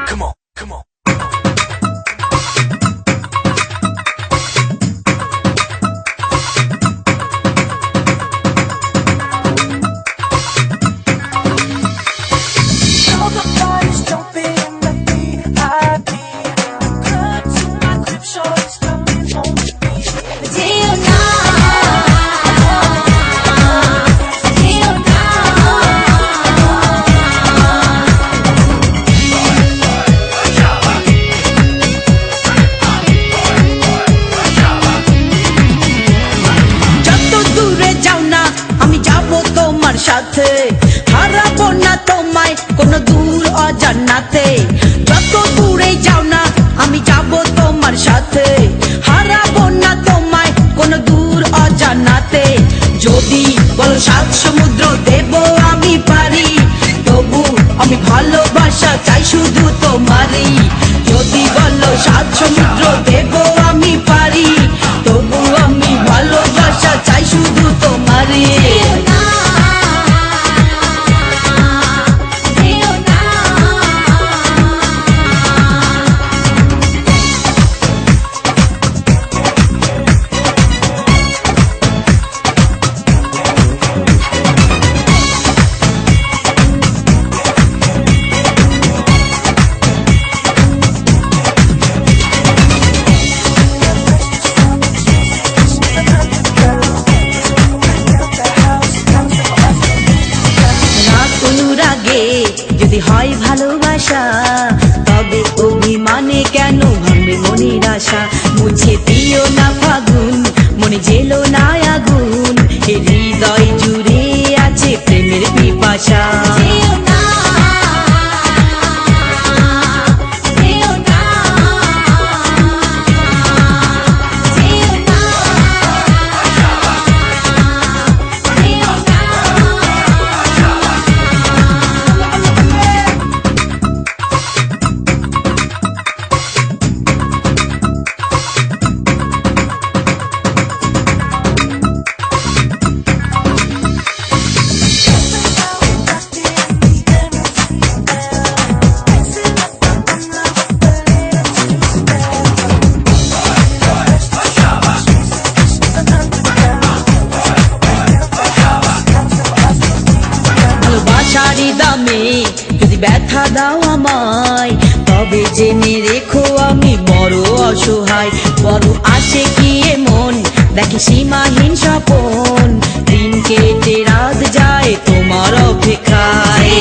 Come on, come on. সাথে হারাবো না তোমায় কোনো দূর অজানাতে যত দূরে যাও না আমি যাব তোমার সাথে হারাবো না তোমায় কোনো দূর অজানাতে যদি বলো সাত সমুদ্র দেব আমি পারি তবু আমি ভালোবাসা চাই শুধু তোমারই যদি বলো সাত সমুদ্র দেব আমি পারি তবু আমি ভালোবাসা চাই শুধু তোমারই যদি হয় ভালোবাসা তবে অভিমানে কেন ভাঙবে মনের আশা মুছে দিও না ফাগুন মনে জেলো না আগুন এ হৃদয় জুড়ে আছে প্রেমের পিপাসা দামে যদি ব্যথা দাও আমায় তবে জেনে রেখো আমি বড় অসহায় বড় আসে কি মন দেখে সীমাহীন স্বপন দিন কেটে রাত যায় তোমার অপেক্ষায়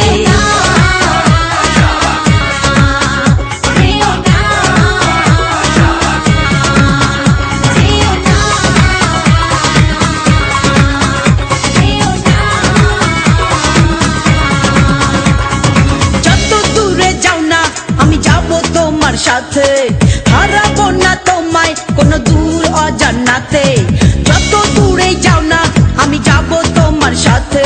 সাথে হারাবো না তোমায় কোনো দূর অজানাতে যত দূরে যাও না আমি যাব তোমার সাথে